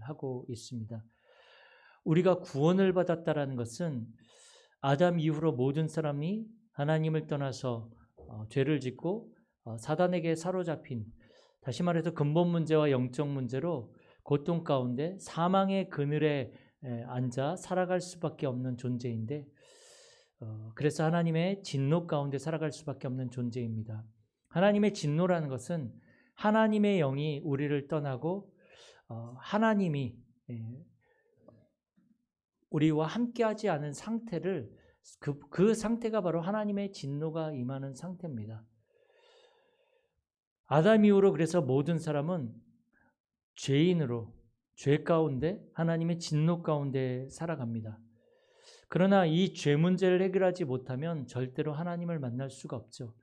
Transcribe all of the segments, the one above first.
하고 있습니다. 우리가 구원을 받았다라는 것은 아담 이후로 모든 사람이 하나님을 떠나서 죄를 짓고 사단에게 사로잡힌, 다시 말해서 근본 문제와 영적 문제로 고통 가운데 사망의 그늘에 앉아 살아갈 수밖에 없는 존재인데, 그래서 하나님의 진노 가운데 살아갈 수밖에 없는 존재입니다. 하나님의 진노라는 것은 하나님의 영이 우리를 떠나고 하나님이 우리와 함께하지 않은 상태를, 그 상태가 바로 하나님의 진노가 임하는 상태입니다. 아담 이후로 그래서 모든 사람은 죄인으로 죄 가운데 하나님의 진노 가운데 살아갑니다. 그러나 이 죄 문제를 해결하지 못하면 절대로 하나님을 만날 수가 없죠.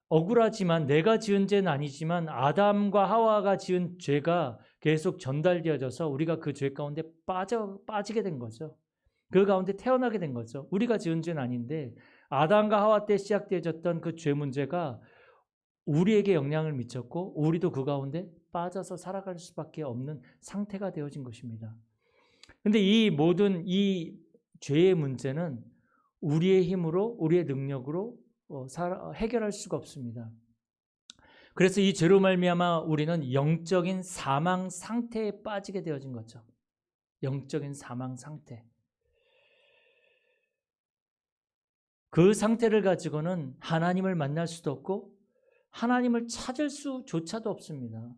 억울하지만 내가 지은 죄는 아니지만 아담과 하와가 지은 죄가 계속 전달되어져서 우리가 그 죄 가운데 빠지게 된 거죠. 그 가운데 태어나게 된 거죠. 우리가 지은 죄는 아닌데 아담과 하와 때 시작되어졌던 그 죄 문제가 우리에게 영향을 미쳤고 우리도 그 가운데 빠져서 살아갈 수밖에 없는 상태가 되어진 것입니다. 그런데 이 모든 이 죄의 문제는 우리의 힘으로, 우리의 능력으로 해결할 수가 없습니다. 그래서 이 죄로 말미암아 우리는 영적인 사망 상태에 빠지게 되어진 거죠. 영적인 사망 상태. 그 상태를 가지고는 하나님을 만날 수도 없고 하나님을 찾을 수조차도 없습니다.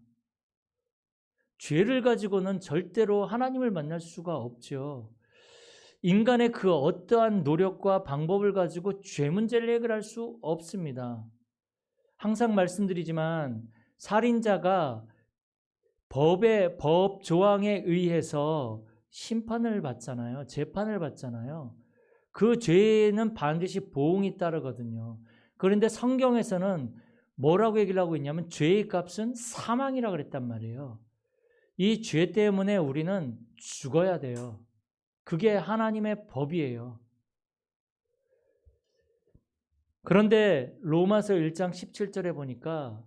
죄를 가지고는 절대로 하나님을 만날 수가 없죠. 인간의 그 어떠한 노력과 방법을 가지고 죄 문제를 해결할 수 없습니다. 항상 말씀드리지만 살인자가 법 조항에 의해서 심판을 받잖아요. 재판을 받잖아요. 그 죄에는 반드시 보응이 따르거든요. 그런데 성경에서는 뭐라고 얘기를 하고 있냐면 죄의 값은 사망이라고 그랬단 말이에요. 이 죄 때문에 우리는 죽어야 돼요. 그게 하나님의 법이에요. 그런데 로마서 1장 17절에 보니까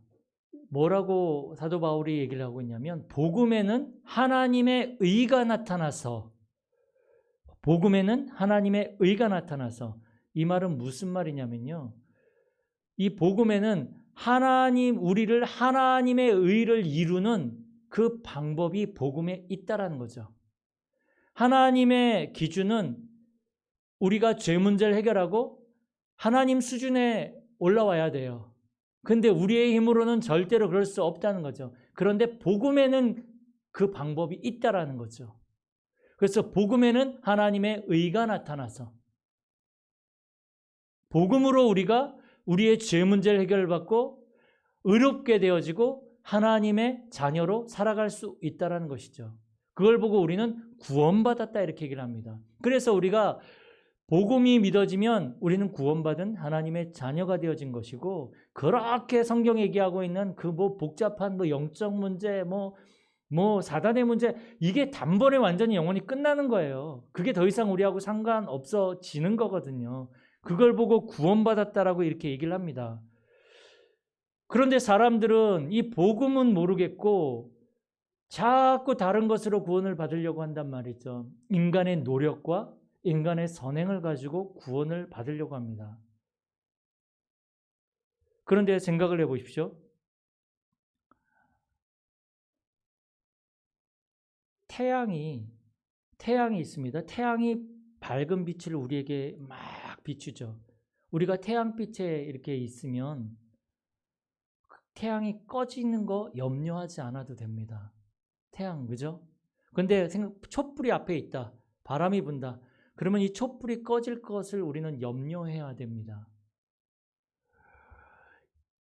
뭐라고 사도 바울이 얘기를 하고 있냐면 복음에는 하나님의 의가 나타나서, 복음에는 하나님의 의가 나타나서, 이 말은 무슨 말이냐면요, 이 복음에는 우리를 하나님의 의를 이루는 그 방법이 복음에 있다라는 거죠. 하나님의 기준은 우리가 죄 문제를 해결하고 하나님 수준에 올라와야 돼요. 근데 우리의 힘으로는 절대로 그럴 수 없다는 거죠. 그런데 복음에는 그 방법이 있다라는 거죠. 그래서 복음에는 하나님의 의가 나타나서 복음으로 우리가 우리의 죄 문제를 해결받고 의롭게 되어지고 하나님의 자녀로 살아갈 수 있다는 것이죠. 그걸 보고 우리는 구원받았다 이렇게 얘기를 합니다. 그래서 우리가 복음이 믿어지면 우리는 구원받은 하나님의 자녀가 되어진 것이고, 그렇게 성경에 얘기하고 있는 그 복잡한 영적 문제, 사단의 문제, 이게 단번에 완전히 영원히 끝나는 거예요. 그게 더 이상 우리하고 상관없어지는 거거든요. 그걸 보고 구원받았다라고 이렇게 얘기를 합니다. 그런데 사람들은 이 복음은 모르겠고 자꾸 다른 것으로 구원을 받으려고 한단 말이죠. 인간의 노력과 인간의 선행을 가지고 구원을 받으려고 합니다. 그런데 생각을 해보십시오. 태양이 있습니다. 태양이 밝은 빛을 우리에게 막 비추죠. 우리가 태양빛에 이렇게 있으면 태양이 꺼지는 거 염려하지 않아도 됩니다. 태양, 그죠? 근데 촛불이 앞에 있다. 바람이 분다. 그러면 이 촛불이 꺼질 것을 우리는 염려해야 됩니다.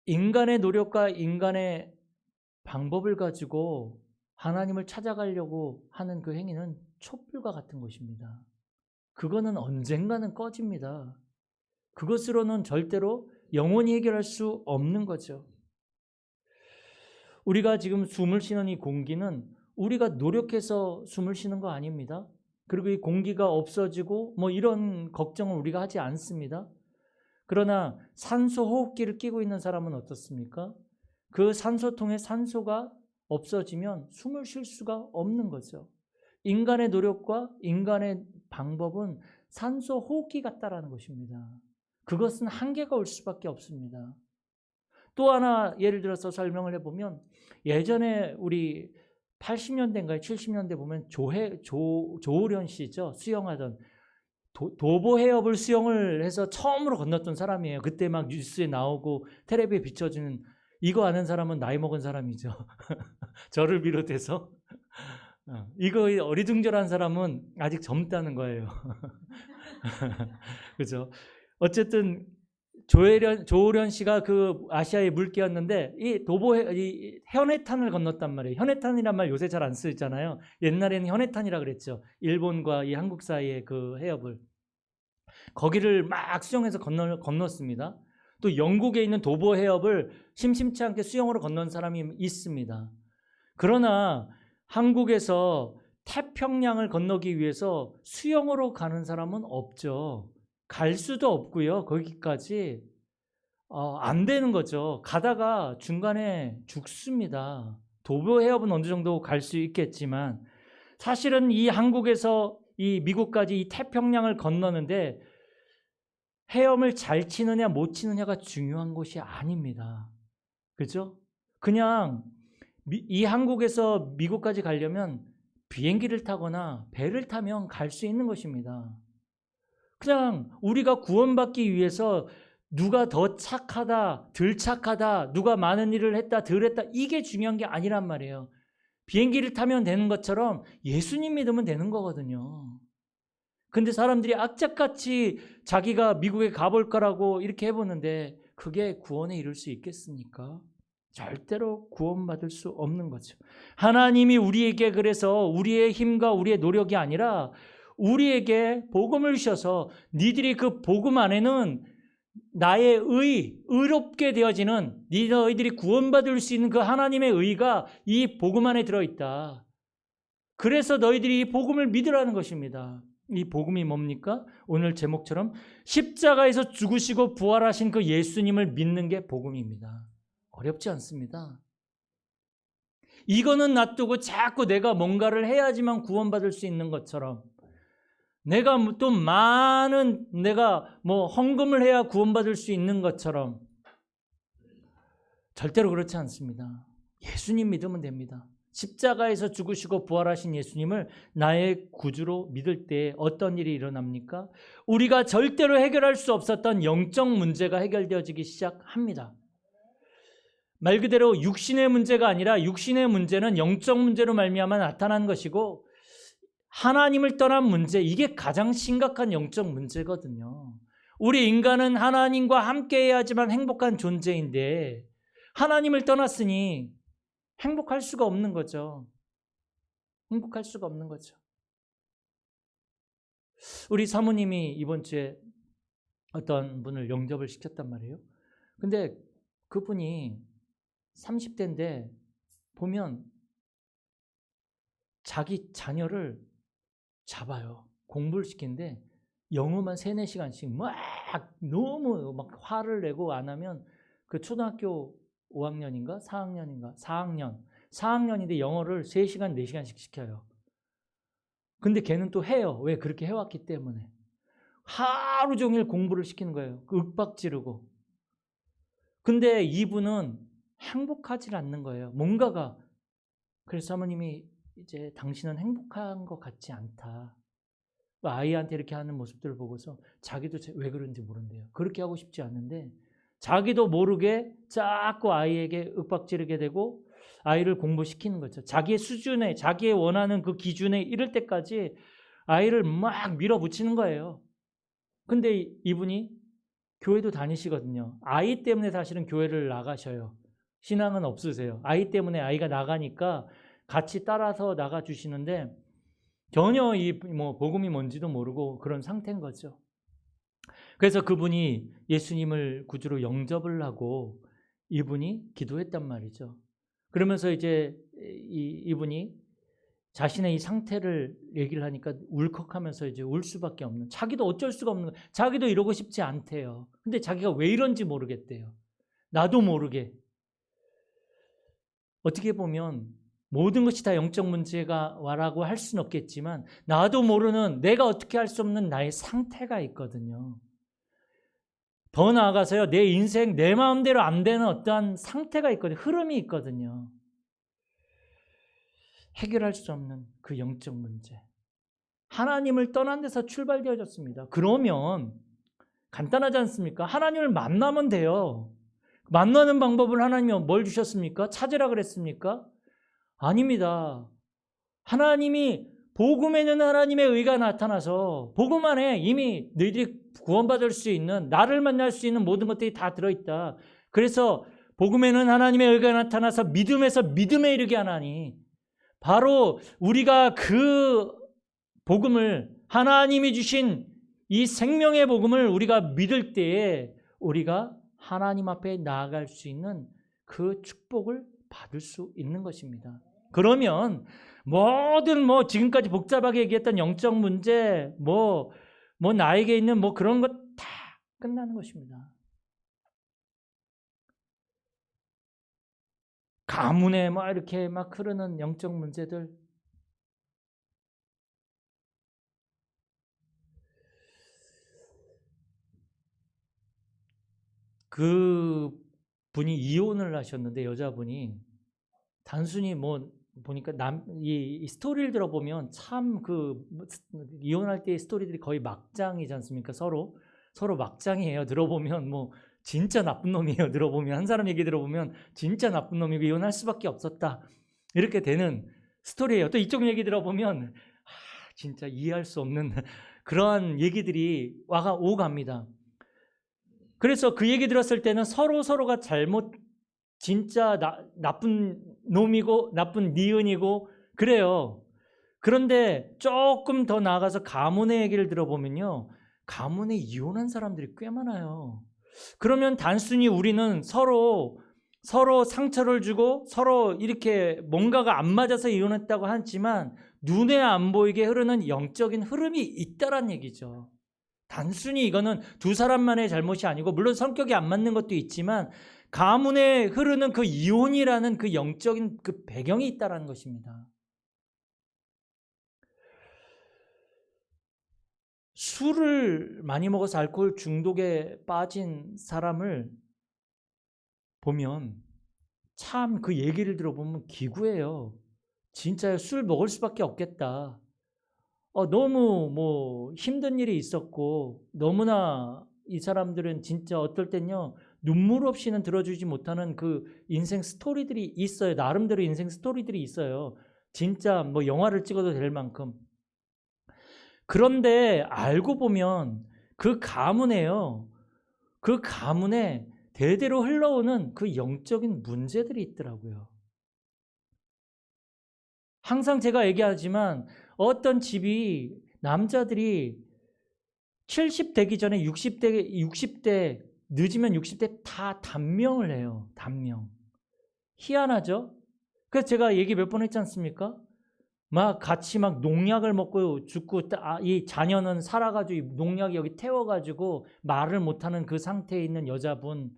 인간의 노력과 인간의 방법을 가지고 하나님을 찾아가려고 하는 그 행위는 촛불과 같은 것입니다. 그거는 언젠가는 꺼집니다. 그것으로는 절대로 영원히 해결할 수 없는 거죠. 우리가 지금 숨을 쉬는 이 공기는 우리가 노력해서 숨을 쉬는 거 아닙니다. 그리고 이 공기가 없어지고 이런 걱정을 우리가 하지 않습니다. 그러나 산소 호흡기를 끼고 있는 사람은 어떻습니까? 그 산소통에 산소가 없어지면 숨을 쉴 수가 없는 거죠. 인간의 노력과 인간의 방법은 산소 호흡기 같다라는 것입니다. 그것은 한계가 올 수밖에 없습니다. 또 하나 예를 들어서 설명을 해보면 예전에 우리 80년대인가요? 70년대 보면 조오련 씨죠. 수영하던 도보 해협을 수영을 해서 처음으로 건넜던 사람이에요. 그때 막 뉴스에 나오고 텔레비에 비춰지는 이거 아는 사람은 나이 먹은 사람이죠. 저를 비롯해서 이거 어리둥절한 사람은 아직 젊다는 거예요. 그죠? 어쨌든 조오련 씨가 그 아시아의 물개였는데 이 이 현해탄을 건넜단 말이에요. 현해탄이란 말 요새 잘 안 쓰잖아요. 옛날에는 현해탄이라 그랬죠. 일본과 이 한국 사이의 그 해협을 거기를 막 수영해서 건넜습니다. 또 영국에 있는 도보 해협을 심심치 않게 수영으로 건넌 사람이 있습니다. 그러나 한국에서 태평양을 건너기 위해서 수영으로 가는 사람은 없죠. 갈 수도 없고요. 거기까지 안 되는 거죠. 가다가 중간에 죽습니다. 도보 해협은 어느 정도 갈 수 있겠지만 사실은 이 한국에서 이 미국까지 이 태평양을 건너는데 헤엄을 잘 치느냐 못 치느냐가 중요한 것이 아닙니다. 그죠? 그냥 이 한국에서 미국까지 가려면 비행기를 타거나 배를 타면 갈 수 있는 것입니다. 그냥 우리가 구원받기 위해서 누가 더 착하다, 덜 착하다, 누가 많은 일을 했다, 덜 했다 이게 중요한 게 아니란 말이에요. 비행기를 타면 되는 것처럼 예수님 믿으면 되는 거거든요. 근데 사람들이 악착같이 자기가 미국에 가볼 거라고 이렇게 해보는데 그게 구원에 이룰 수 있겠습니까? 절대로 구원받을 수 없는 거죠. 하나님이 우리에게 그래서 우리의 힘과 우리의 노력이 아니라 우리에게 복음을 주셔서 니들이 그 복음 안에는 나의 의롭게 되어지는 너희들이 구원받을 수 있는 그 하나님의 의가 이 복음 안에 들어있다. 그래서 너희들이 이 복음을 믿으라는 것입니다. 이 복음이 뭡니까? 오늘 제목처럼 십자가에서 죽으시고 부활하신 그 예수님을 믿는 게 복음입니다. 어렵지 않습니다. 이거는 놔두고 자꾸 내가 뭔가를 해야지만 구원받을 수 있는 것처럼 내가 또 내가 헌금을 해야 구원받을 수 있는 것처럼 절대로 그렇지 않습니다. 예수님 믿으면 됩니다. 십자가에서 죽으시고 부활하신 예수님을 나의 구주로 믿을 때 어떤 일이 일어납니까? 우리가 절대로 해결할 수 없었던 영적 문제가 해결되어지기 시작합니다. 말 그대로 육신의 문제가 아니라 육신의 문제는 영적 문제로 말미암아 나타난 것이고 하나님을 떠난 문제, 이게 가장 심각한 영적 문제거든요. 우리 인간은 하나님과 함께 해야지만 행복한 존재인데 하나님을 떠났으니 행복할 수가 없는 거죠. 행복할 수가 없는 거죠. 우리 사모님이 이번 주에 어떤 분을 영접을 시켰단 말이에요. 근데 그분이 30대인데 보면 자기 자녀를 잡아요. 공부를 시키는데 영어만 3-4시간씩 막 너무 막 화를 내고 안 하면 그 초등학교 5학년인가 4학년인가 4학년인데 영어를 3시간 4시간씩 시켜요. 근데 걔는 또 해요. 왜? 그렇게 해왔기 때문에. 하루 종일 공부를 시키는 거예요. 윽박 지르고. 근데 이분은 행복하지 않는 거예요. 뭔가가. 그래서 사모님이 이제 당신은 행복한 것 같지 않다. 아이한테 이렇게 하는 모습들을 보고서 자기도 왜 그런지 모른대요. 그렇게 하고 싶지 않는데 자기도 모르게 자꾸 아이에게 윽박지르게 되고 아이를 공부시키는 거죠. 자기의 수준에, 자기의 원하는 그 기준에 이를 때까지 아이를 막 밀어붙이는 거예요. 근데 이분이 교회도 다니시거든요. 아이 때문에 사실은 교회를 나가셔요. 신앙은 없으세요. 아이 때문에 아이가 나가니까 같이 따라서 나가주시는데 전혀 복음이 뭔지도 모르고 그런 상태인 거죠. 그래서 그분이 예수님을 구주로 영접을 하고 이분이 기도했단 말이죠. 그러면서 이제 이분이 자신의 이 상태를 얘기를 하니까 울컥하면서 이제 울 수밖에 없는, 자기도 어쩔 수가 없는 거예요. 자기도 이러고 싶지 않대요. 근데 자기가 왜 이런지 모르겠대요. 나도 모르게. 어떻게 보면 모든 것이 다 영적 문제가 와라고 할 수는 없겠지만 나도 모르는 내가 어떻게 할 수 없는 나의 상태가 있거든요. 더 나아가서요. 내 인생 내 마음대로 안 되는 어떠한 상태가 있거든요. 흐름이 있거든요. 해결할 수 없는 그 영적 문제. 하나님을 떠난 데서 출발되어졌습니다. 그러면 간단하지 않습니까? 하나님을 만나면 돼요. 만나는 방법을 하나님이 뭘 주셨습니까? 찾으라 그랬습니까? 아닙니다. 하나님이 복음에는 하나님의 의가 나타나서 복음 안에 이미 너희들이 구원받을 수 있는 나를 만날 수 있는 모든 것들이 다 들어있다. 그래서 복음에는 하나님의 의가 나타나서 믿음에서 믿음에 이르게 하나니 바로 우리가 그 복음을 하나님이 주신 이 생명의 복음을 우리가 믿을 때에 우리가 하나님 앞에 나아갈 수 있는 그 축복을 받을 수 있는 것입니다. 그러면 모든 지금까지 복잡하게 얘기했던 영적 문제, 나에게 있는 그런 것 다 끝나는 것입니다. 가문에 이렇게 흐르는 영적 문제들, 그 분이 이혼을 하셨는데 여자분이 단순히 보니까 이 스토리를 들어보면 참 이혼할 때의 스토리들이 거의 막장이지 않습니까? 서로 막장이에요. 들어보면 진짜 나쁜 놈이에요. 들어보면 한 사람 얘기 들어보면 진짜 나쁜 놈이고 이혼할 수밖에 없었다. 이렇게 되는 스토리예요. 또 이쪽 얘기 들어보면 진짜 이해할 수 없는 그러한 얘기들이 오갑니다. 그래서 그 얘기 들었을 때는 서로가 진짜 나쁜 놈이고 나쁜 니은이고 그래요. 그런데 조금 더 나아가서 가문의 얘기를 들어보면요. 가문에 이혼한 사람들이 꽤 많아요. 그러면 단순히 우리는 서로 상처를 주고 서로 이렇게 뭔가가 안 맞아서 이혼했다고 하지만 눈에 안 보이게 흐르는 영적인 흐름이 있다란 얘기죠. 단순히 이거는 두 사람만의 잘못이 아니고 물론 성격이 안 맞는 것도 있지만 가문에 흐르는 그 이혼이라는 그 영적인 그 배경이 있다는 것입니다. 술을 많이 먹어서 알코올 중독에 빠진 사람을 보면 참 그 얘기를 들어보면 기구해요. 진짜 술 먹을 수밖에 없겠다. 너무 힘든 일이 있었고 너무나 이 사람들은 진짜 어떨 땐요 눈물 없이는 들어주지 못하는 그 인생 스토리들이 있어요. 나름대로 인생 스토리들이 있어요. 진짜 영화를 찍어도 될 만큼. 그런데 알고 보면 그 가문에요. 그 가문에 대대로 흘러오는 그 영적인 문제들이 있더라고요. 항상 제가 얘기하지만 어떤 집이 남자들이 70 되기 전에 60대 늦으면 60대 다 단명을 해요. 단명. 희한하죠? 그래서 제가 얘기 몇 번 했지 않습니까? 같이 농약을 먹고 죽고 이 자녀는 살아가지고 농약이 여기 태워가지고 말을 못하는 그 상태에 있는 여자분.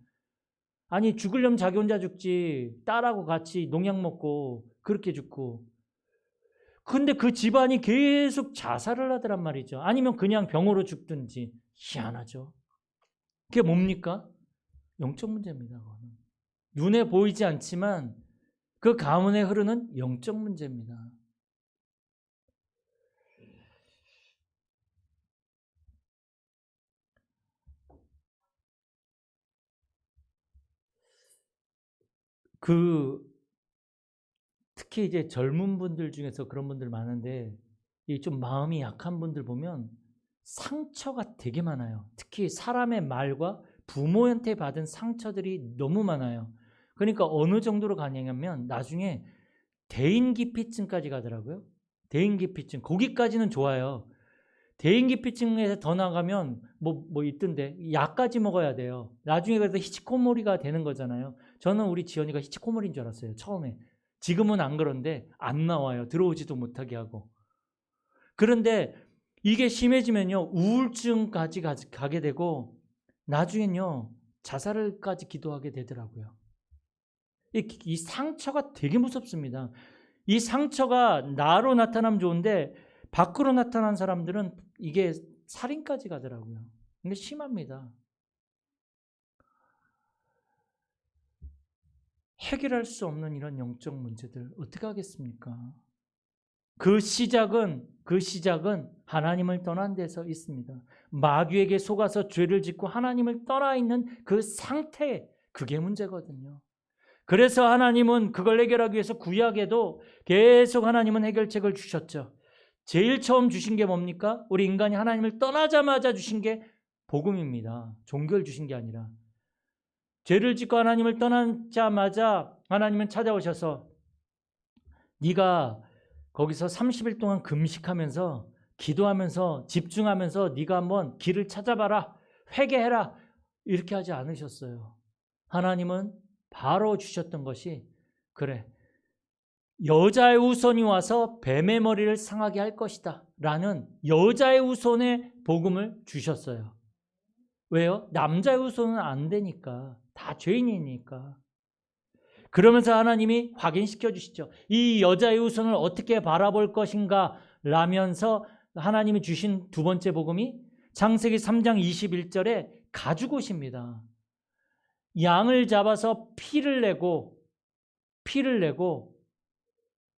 아니 죽으려면 자기 혼자 죽지. 딸하고 같이 농약 먹고 그렇게 죽고. 근데 그 집안이 계속 자살을 하더란 말이죠. 아니면 그냥 병으로 죽든지. 희한하죠. 그게 뭡니까? 영적 문제입니다. 그거는. 눈에 보이지 않지만 그 가문에 흐르는 영적 문제입니다. 특히 이제 젊은 분들 중에서 그런 분들 많은데 좀 마음이 약한 분들 보면 상처가 되게 많아요. 특히 사람의 말과 부모한테 받은 상처들이 너무 많아요. 그러니까 어느 정도로 가냐면 나중에 대인기피증까지 가더라고요. 대인기피증. 거기까지는 좋아요. 대인기피증에서 더 나가면 있던데 약까지 먹어야 돼요. 나중에 그래서 히치코모리가 되는 거잖아요. 저는 우리 지연이가 히치코모리인 줄 알았어요. 처음에. 지금은 안 그런데 안 나와요. 들어오지도 못하게 하고. 그런데 이게 심해지면요. 우울증까지 가게 되고 나중엔요. 자살을까지 기도하게 되더라고요. 이 상처가 되게 무섭습니다. 이 상처가 나로 나타나면 좋은데 밖으로 나타난 사람들은 이게 살인까지 가더라고요. 근데 심합니다. 해결할 수 없는 이런 영적 문제들 어떻게 하겠습니까? 그 시작은 하나님을 떠난 데서 있습니다. 마귀에게 속아서 죄를 짓고 하나님을 떠나 있는 그 상태, 그게 문제거든요. 그래서 하나님은 그걸 해결하기 위해서 구약에도 계속 하나님은 해결책을 주셨죠. 제일 처음 주신 게 뭡니까? 우리 인간이 하나님을 떠나자마자 주신 게 복음입니다. 종교를 주신 게 아니라. 죄를 짓고 하나님을 떠나자마자 하나님은 찾아오셔서 네가 거기서 30일 동안 금식하면서 기도하면서 집중하면서 네가 한번 길을 찾아봐라. 회개해라. 이렇게 하지 않으셨어요. 하나님은 바로 주셨던 것이 그래. 여자의 후손이 와서 뱀의 머리를 상하게 할 것이다. 라는 여자의 후손의 복음을 주셨어요. 왜요? 남자의 후손은 안 되니까. 다 죄인이니까. 그러면서 하나님이 확인시켜 주시죠. 이 여자의 후손을 어떻게 바라볼 것인가 라면서 하나님이 주신 두 번째 복음이 창세기 3장 21절에 가죽옷입니다. 양을 잡아서 피를 내고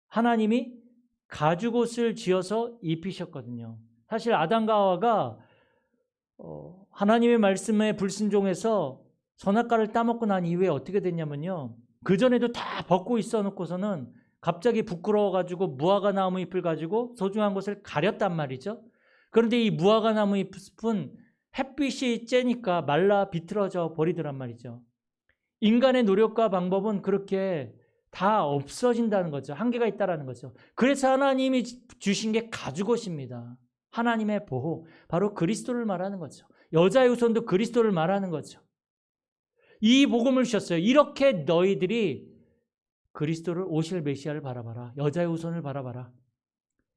하나님이 가죽옷을 지어서 입히셨거든요. 사실 아담과 하와가 하나님의 말씀에 불순종해서 선악과를 따먹고 난 이후에 어떻게 됐냐면요. 그전에도 다 벗고 있어 놓고서는 갑자기 부끄러워가지고 무화과 나무 잎을 가지고 소중한 것을 가렸단 말이죠. 그런데 이 무화과 나무 잎은 햇빛이 쬐니까 말라 비틀어져 버리더란 말이죠. 인간의 노력과 방법은 그렇게 다 없어진다는 거죠. 한계가 있다는 거죠. 그래서 하나님이 주신 게 가죽옷입니다. 하나님의 보호, 바로 그리스도를 말하는 거죠. 여자의 후손도 그리스도를 말하는 거죠. 이 복음을 주셨어요. 이렇게 너희들이 그리스도를 오실 메시아를 바라봐라. 여자의 후손을 바라봐라.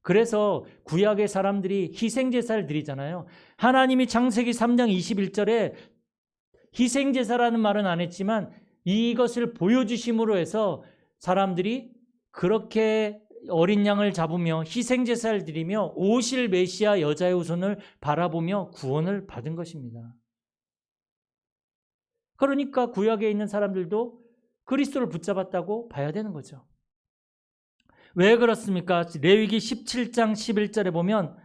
그래서 구약의 사람들이 희생제사를 드리잖아요. 하나님이 창세기 3장 21절에 희생제사라는 말은 안 했지만 이것을 보여주심으로 해서 사람들이 그렇게 어린 양을 잡으며 희생제사를 드리며 오실 메시아 여자의 후손을 바라보며 구원을 받은 것입니다. 그러니까 구약에 있는 사람들도 그리스도를 붙잡았다고 봐야 되는 거죠. 왜 그렇습니까? 레위기 17장 11절에 보면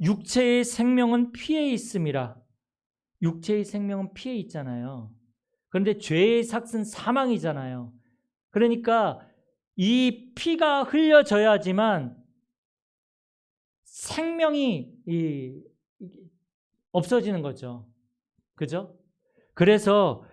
육체의 생명은 피에 있음이라. 육체의 생명은 피에 있잖아요. 그런데 죄의 삭은 사망이잖아요. 그러니까 이 피가 흘려져야지만 생명이 없어지는 거죠. 그죠? 그래서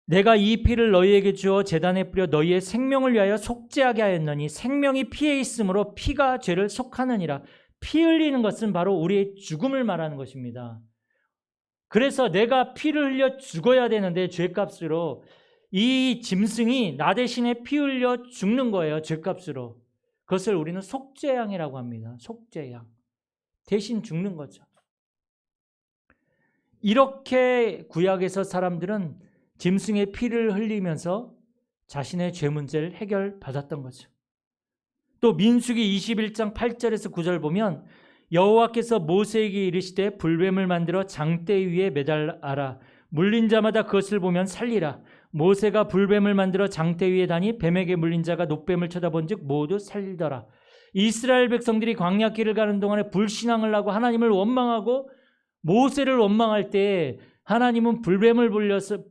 내가 이 피를 너희에게 주어 제단에 뿌려 너희의 생명을 위하여 속죄하게 하였느니 생명이 피에 있으므로 피가 죄를 속하느니라. 피 흘리는 것은 바로 우리의 죽음을 말하는 것입니다. 그래서 내가 피를 흘려 죽어야 되는데 죄값으로 이 짐승이 나 대신에 피 흘려 죽는 거예요. 죄값으로. 그것을 우리는 속죄양이라고 합니다. 속죄양. 대신 죽는 거죠. 이렇게 구약에서 사람들은 짐승의 피를 흘리면서 자신의 죄 문제를 해결받았던 거죠. 또 민수기 21장 8절에서 9절 보면 여호와께서 모세에게 이르시되 불뱀을 만들어 장대 위에 매달아라. 물린 자마다 그것을 보면 살리라. 모세가 불뱀을 만들어 장대 위에 다니 뱀에게 물린 자가 놋뱀을 쳐다본즉 모두 살리더라. 이스라엘 백성들이 광야길을 가는 동안에 불신앙을 하고 하나님을 원망하고 모세를 원망할 때 하나님은 불뱀을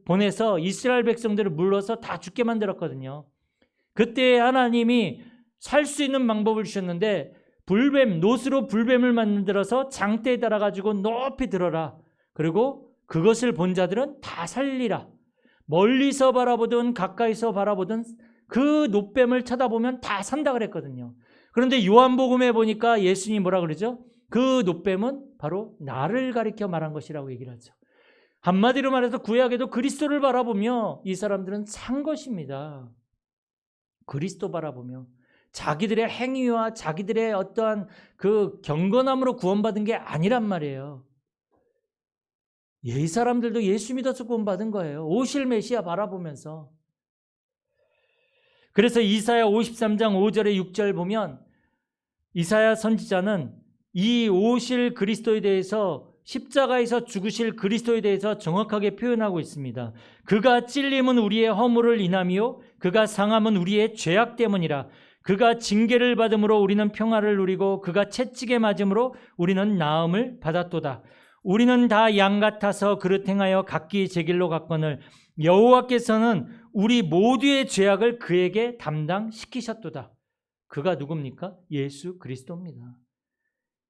보내서 이스라엘 백성들을 물러서 다 죽게 만들었거든요. 그때 하나님이 살 수 있는 방법을 주셨는데 놋으로 불뱀을 만들어서 장대에 달아가지고 높이 들어라. 그리고 그것을 본 자들은 다 살리라. 멀리서 바라보든 가까이서 바라보든 그 놋뱀을 쳐다보면 다 산다 그랬거든요. 그런데 요한복음에 보니까 예수님이 뭐라 그러죠? 그 놋뱀은 바로 나를 가리켜 말한 것이라고 얘기를 하죠. 한마디로 말해서 구약에도 그리스도를 바라보며 이 사람들은 산 것입니다. 그리스도 바라보며 자기들의 행위와 자기들의 어떠한 그 경건함으로 구원받은 게 아니란 말이에요. 이 사람들도 예수 믿어서 구원받은 거예요. 오실 메시아 바라보면서. 그래서 이사야 53장 5절에 6절 보면 이사야 선지자는 이 오실 그리스도에 대해서 십자가에서 죽으실 그리스도에 대해서 정확하게 표현하고 있습니다. 그가 찔림은 우리의 허물을 인함이요 그가 상함은 우리의 죄악 때문이라. 그가 징계를 받음으로 우리는 평화를 누리고 그가 채찍에 맞음으로 우리는 나음을 받았도다. 우리는 다 양 같아서 그릇 행하여 각기 제 길로 갔거늘 여호와께서는 우리 모두의 죄악을 그에게 담당시키셨도다. 그가 누굽니까? 예수 그리스도입니다.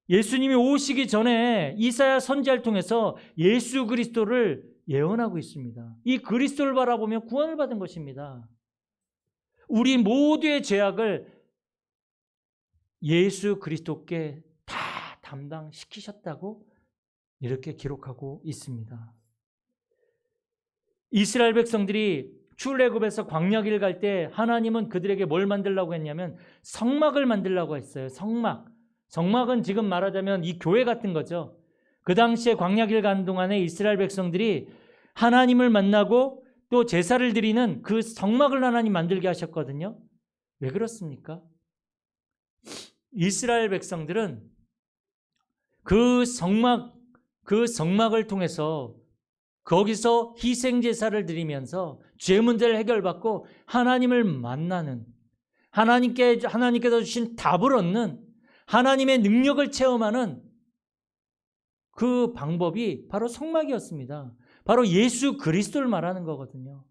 예수님이 오시기 전에 이사야 선지자를 통해서 예수 그리스도를 예언하고 있습니다. 이 그리스도를 바라보며 구원을 받은 것입니다. 우리 모두의 죄악을 예수 그리스도께 다 담당시키셨다고 이렇게 기록하고 있습니다. 이스라엘 백성들이 출애굽에서 광야길 갈 때 하나님은 그들에게 뭘 만들라고 했냐면 성막을 만들라고 했어요. 성막은 지금 말하자면 이 교회 같은 거죠. 그 당시에 광야길 가는 동안에 이스라엘 백성들이 하나님을 만나고 또 제사를 드리는 그 성막을 하나님 만들게 하셨거든요. 왜 그렇습니까? 이스라엘 백성들은 그 성막을 통해서 거기서 희생제사를 드리면서 죄 문제를 해결받고 하나님을 만나는, 하나님께서 주신 답을 얻는, 하나님의 능력을 체험하는 그 방법이 바로 성막이었습니다. 바로 예수 그리스도를 말하는 거거든요.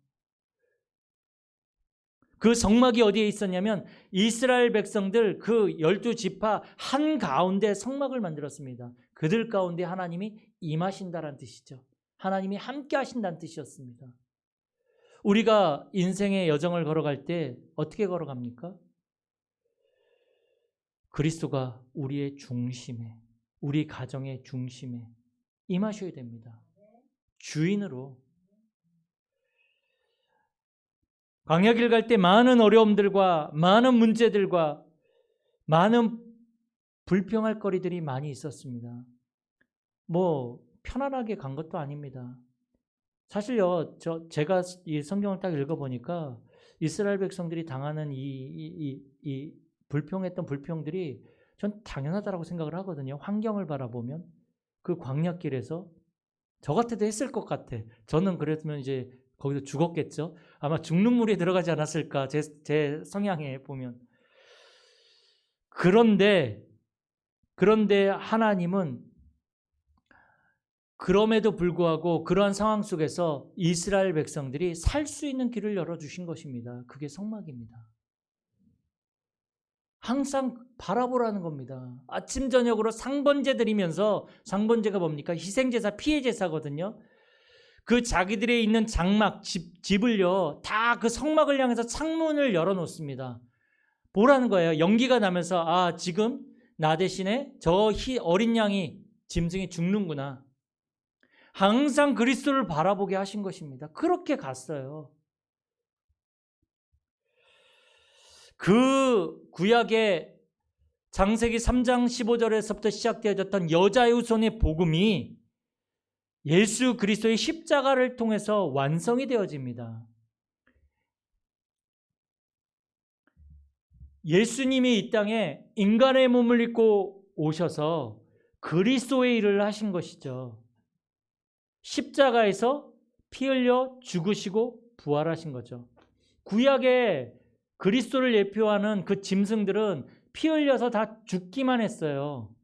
그 성막이 어디에 있었냐면 이스라엘 백성들 그 12지파 한가운데 성막을 만들었습니다. 그들 가운데 하나님이 임하신다는 뜻이죠. 하나님이 함께 하신다는 뜻이었습니다. 우리가 인생의 여정을 걸어갈 때 어떻게 걸어갑니까? 그리스도가 우리의 중심에, 우리 가정의 중심에 임하셔야 됩니다. 주인으로. 광야길 갈 때 많은 어려움들과 많은 문제들과 많은 불평할 거리들이 많이 있었습니다. 편안하게 간 것도 아닙니다. 사실요, 제가 이 성경을 딱 읽어보니까 이스라엘 백성들이 당하는 이 불평했던 불평들이 전 당연하다라고 생각을 하거든요. 환경을 바라보면 그 광야길에서 저 같아도 했을 것 같아. 저는 그랬으면 이제 거기서 죽었겠죠. 아마 죽는 물에 들어가지 않았을까, 제 성향에 보면. 그런데 하나님은 그럼에도 불구하고 그러한 상황 속에서 이스라엘 백성들이 살 수 있는 길을 열어주신 것입니다. 그게 성막입니다. 항상 바라보라는 겁니다. 아침 저녁으로 상번제 드리면서, 상번제가 뭡니까? 희생제사, 피해제사거든요. 그 자기들의 있는 장막, 집을요, 다 그 성막을 향해서 창문을 열어놓습니다. 보라는 거예요. 연기가 나면서 지금 나 대신에 저 어린 양이, 짐승이 죽는구나. 항상 그리스도를 바라보게 하신 것입니다. 그렇게 갔어요. 그 구약의 창세기 3장 15절에서부터 시작되어졌던 여자의 후손의 복음이 예수 그리스도의 십자가를 통해서 완성이 되어집니다. 예수님이 이 땅에 인간의 몸을 입고 오셔서 그리스도의 일을 하신 것이죠. 십자가에서 피 흘려 죽으시고 부활하신 거죠. 구약에 그리스도를 예표하는 그 짐승들은 피 흘려서 다 죽기만 했어요.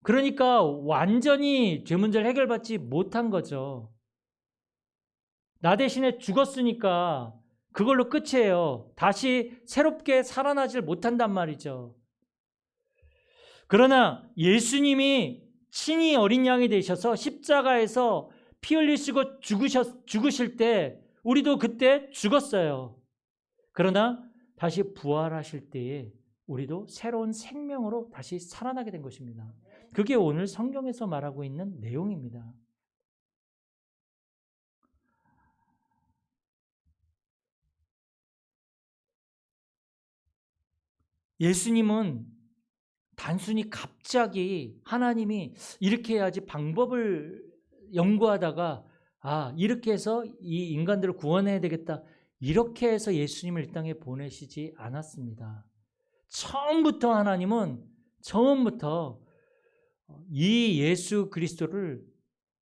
그러니까 완전히 죄 문제를 해결받지 못한 거죠. 나 대신에 죽었으니까 그걸로 끝이에요. 다시 새롭게 살아나질 못한단 말이죠. 그러나 예수님이 친히 어린 양이 되셔서 십자가에서 피 흘리시고 죽으실 때 우리도 그때 죽었어요. 그러나 다시 부활하실 때에 우리도 새로운 생명으로 다시 살아나게 된 것입니다. 그게 오늘 성경에서 말하고 있는 내용입니다. 예수님은 단순히 갑자기 하나님이 이렇게 해야지 방법을 연구하다가 이렇게 해서 이 인간들을 구원해야 되겠다, 이렇게 해서 예수님을 이 땅에 보내시지 않았습니다. 처음부터 하나님은 처음부터 이 예수 그리스도를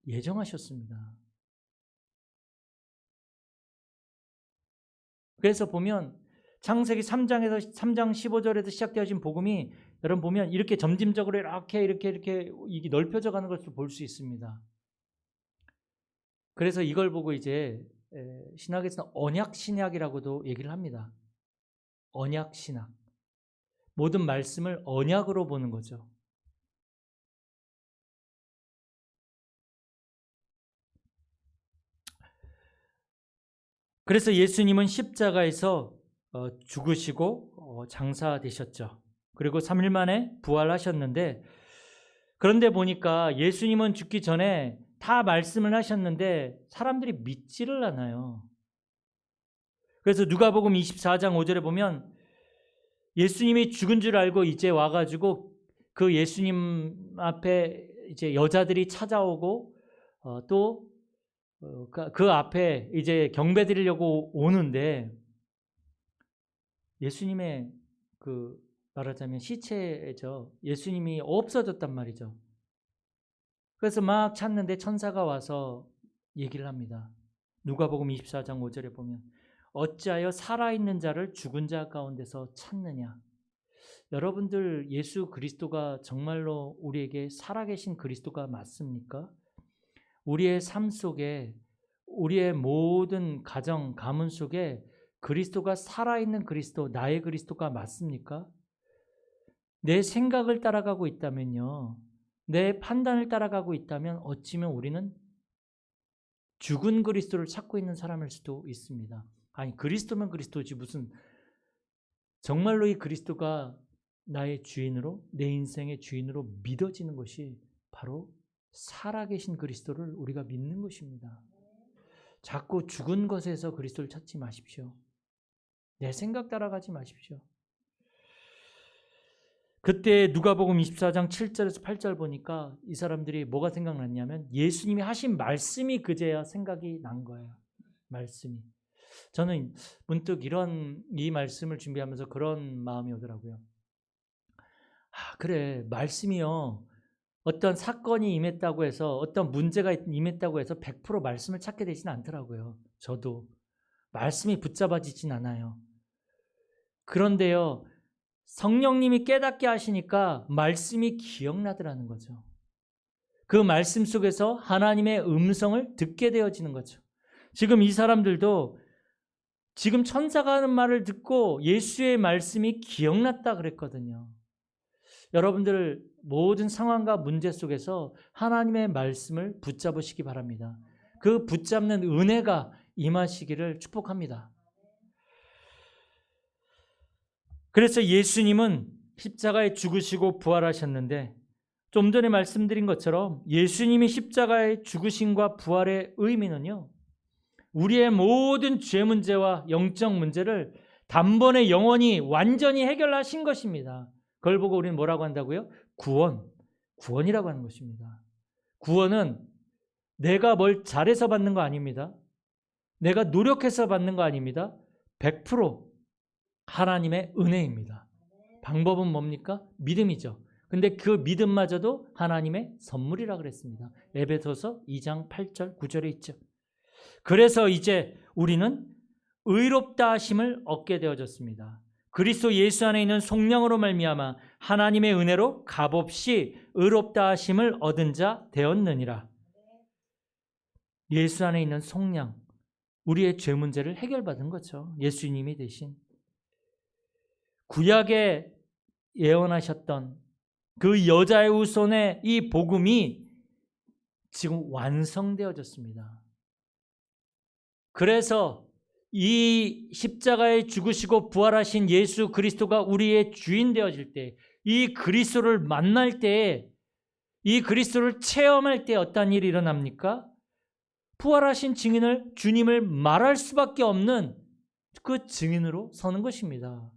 예정하셨습니다. 그래서 보면 창세기 3장 15절에서 시작되어진 복음이 여러분 보면 이렇게 점진적으로 이렇게 이게 넓혀져 가는 것을 볼 수 있습니다. 그래서 이걸 보고 이제 신학에서는 언약 신약이라고도 얘기를 합니다. 언약 신학. 모든 말씀을 언약으로 보는 거죠. 그래서 예수님은 십자가에서 죽으시고 장사되셨죠. 그리고 3일 만에 부활하셨는데, 그런데 보니까 예수님은 죽기 전에 다 말씀을 하셨는데 사람들이 믿지를 않아요. 그래서 누가복음 24장 5절에 보면 예수님이 죽은 줄 알고 이제 와가지고 그 예수님 앞에 이제 여자들이 찾아오고 또 그 앞에 이제 경배 드리려고 오는데 예수님의 그 말하자면 시체죠. 예수님이 없어졌단 말이죠. 그래서 막 찾는데 천사가 와서 얘기를 합니다. 누가복음 24장 5절에 보면 어찌하여 살아있는 자를 죽은 자 가운데서 찾느냐. 여러분들 예수 그리스도가 정말로 우리에게 살아계신 그리스도가 맞습니까? 우리의 삶 속에 우리의 모든 가정, 가문 속에 그리스도가 살아있는 그리스도, 나의 그리스도가 맞습니까? 내 생각을 따라가고 있다면요. 내 판단을 따라가고 있다면 어찌면 우리는 죽은 그리스도를 찾고 있는 사람일 수도 있습니다. 아니 그리스도면 그리스도지 무슨 정말로 이 그리스도가 나의 주인으로 내 인생의 주인으로 믿어지는 것이 바로 살아계신 그리스도를 우리가 믿는 것입니다. 자꾸 죽은 것에서 그리스도를 찾지 마십시오. 내 생각 따라가지 마십시오. 그때 누가복음 24장 7절에서 8절 보니까 이 사람들이 뭐가 생각났냐면 예수님이 하신 말씀이 그제야 생각이 난 거예요. 말씀이. 저는 문득 이 말씀을 준비하면서 그런 마음이 오더라고요. 그래, 말씀이요. 어떤 사건이 임했다고 해서 어떤 문제가 임했다고 해서 100% 말씀을 찾게 되지는 않더라고요. 저도 말씀이 붙잡아지진 않아요. 그런데요, 성령님이 깨닫게 하시니까 말씀이 기억나더라는 거죠. 그 말씀 속에서 하나님의 음성을 듣게 되어지는 거죠. 지금 이 사람들도 지금 천사가 하는 말을 듣고 예수의 말씀이 기억났다 그랬거든요. 여러분들 모든 상황과 문제 속에서 하나님의 말씀을 붙잡으시기 바랍니다. 그 붙잡는 은혜가 임하시기를 축복합니다. 그래서 예수님은 십자가에 죽으시고 부활하셨는데 좀 전에 말씀드린 것처럼 예수님이 십자가에 죽으심과 부활의 의미는요, 우리의 모든 죄 문제와 영적 문제를 단번에 영원히 완전히 해결하신 것입니다. 그걸 보고 우리는 뭐라고 한다고요? 구원이라고 하는 것입니다. 구원은 내가 뭘 잘해서 받는 거 아닙니다. 내가 노력해서 받는 거 아닙니다. 100% 하나님의 은혜입니다. 방법은 뭡니까? 믿음이죠. 근데 그 믿음마저도 하나님의 선물이라 그랬습니다. 에베소서 2장 8절 9절에 있죠. 그래서 이제 우리는 의롭다 하심을 얻게 되어졌습니다. 그리스도 예수 안에 있는 속량으로 말미암아 하나님의 은혜로 값없이 의롭다 하심을 얻은 자 되었느니라. 예수 안에 있는 속량, 우리의 죄 문제를 해결받은 거죠. 예수님이 대신. 구약에 예언하셨던 그 여자의 후손의 이 복음이 지금 완성되어졌습니다. 그래서 이 십자가에 죽으시고 부활하신 예수 그리스도가 우리의 주인 되어질 때, 이 그리스도를 만날 때, 이 그리스도를 체험할 때 어떤 일이 일어납니까? 부활하신 주님을 말할 수밖에 없는 그 증인으로 서는 것입니다.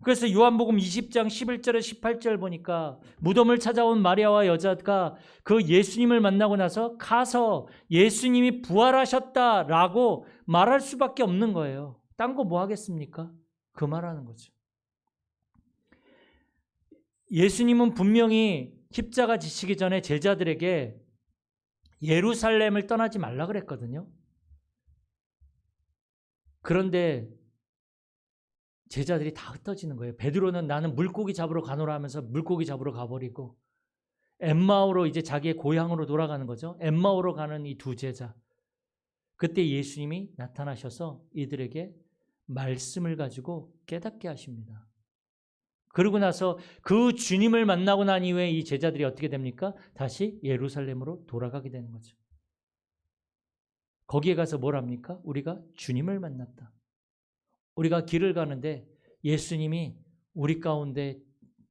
그래서 요한복음 20장 11절에 18절 보니까 무덤을 찾아온 마리아와 여자가 그 예수님을 만나고 나서 가서 예수님이 부활하셨다라고 말할 수밖에 없는 거예요. 딴 거 뭐 하겠습니까? 그 말하는 거죠. 예수님은 분명히 십자가 지시기 전에 제자들에게 예루살렘을 떠나지 말라 그랬거든요. 그런데 제자들이 다 흩어지는 거예요. 베드로는 나는 물고기 잡으러 가노라 하면서 물고기 잡으러 가버리고, 엠마오로 이제 자기의 고향으로 돌아가는 거죠. 엠마오로 가는 이 두 제자. 그때 예수님이 나타나셔서 이들에게 말씀을 가지고 깨닫게 하십니다. 그러고 나서 그 주님을 만나고 난 이후에 이 제자들이 어떻게 됩니까? 다시 예루살렘으로 돌아가게 되는 거죠. 거기에 가서 뭘 합니까? 우리가 주님을 만났다. 우리가 길을 가는데 예수님이 우리 가운데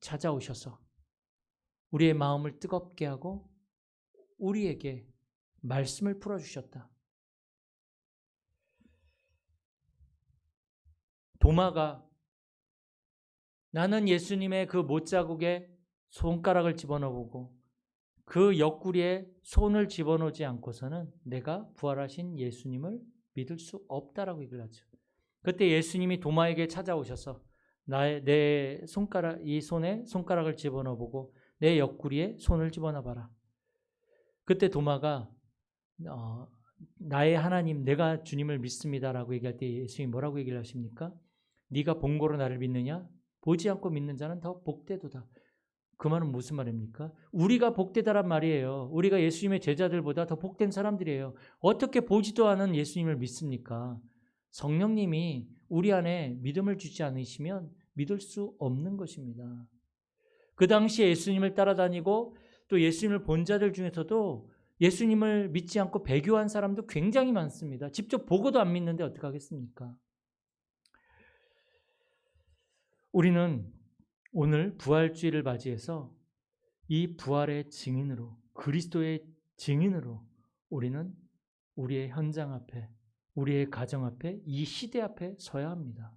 찾아오셔서 우리의 마음을 뜨겁게 하고 우리에게 말씀을 풀어주셨다. 도마가 나는 예수님의 그 못자국에 손가락을 집어넣어보고 그 옆구리에 손을 집어넣지 않고서는 내가 부활하신 예수님을 믿을 수 없다라고 얘기를 하죠. 그때 예수님이 도마에게 찾아오셔서 내 손가락, 이 손에 손가락을 집어넣어보고 내 옆구리에 손을 집어넣어봐라. 그때 도마가 나의 하나님, 내가 주님을 믿습니다라고 얘기할 때 예수님이 뭐라고 얘기를 하십니까? 네가 본고로 나를 믿느냐? 보지 않고 믿는 자는 더 복되도다. 그 말은 무슨 말입니까? 우리가 복되다란 말이에요. 우리가 예수님의 제자들보다 더 복된 사람들이에요. 어떻게 보지도 않은 예수님을 믿습니까? 성령님이 우리 안에 믿음을 주지 않으시면 믿을 수 없는 것입니다. 그 당시에 예수님을 따라다니고 또 예수님을 본 자들 중에서도 예수님을 믿지 않고 배교한 사람도 굉장히 많습니다. 직접 보고도 안 믿는데 어떡하겠습니까? 우리는 오늘 부활주의를 맞이해서 이 부활의 증인으로, 그리스도의 증인으로 우리는 우리의 현장 앞에, 우리의 가정 앞에, 이 시대 앞에 서야 합니다.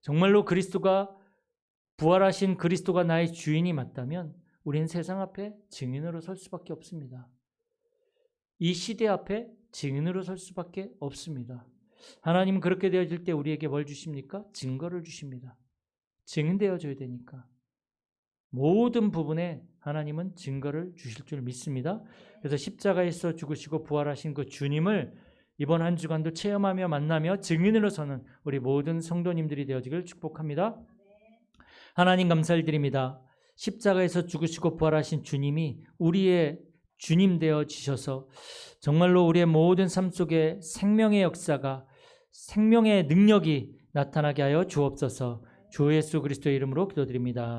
정말로 그리스도가, 부활하신 그리스도가 나의 주인이 맞다면 우리는 세상 앞에 증인으로 설 수밖에 없습니다. 이 시대 앞에 증인으로 설 수밖에 없습니다. 하나님은 그렇게 되어질 때 우리에게 뭘 주십니까? 증거를 주십니다. 증인되어져야 되니까. 모든 부분에 하나님은 증거를 주실 줄 믿습니다. 그래서 십자가에서 죽으시고 부활하신 그 주님을 이번 한 주간도 체험하며 만나며 증인으로 서는 우리 모든 성도님들이 되어지길 축복합니다. 하나님 감사를 드립니다. 십자가에서 죽으시고 부활하신 주님이 우리의 주님 되어지셔서 정말로 우리의 모든 삶 속에 생명의 역사가, 생명의 능력이 나타나게 하여 주옵소서. 주 예수 그리스도의 이름으로 기도드립니다.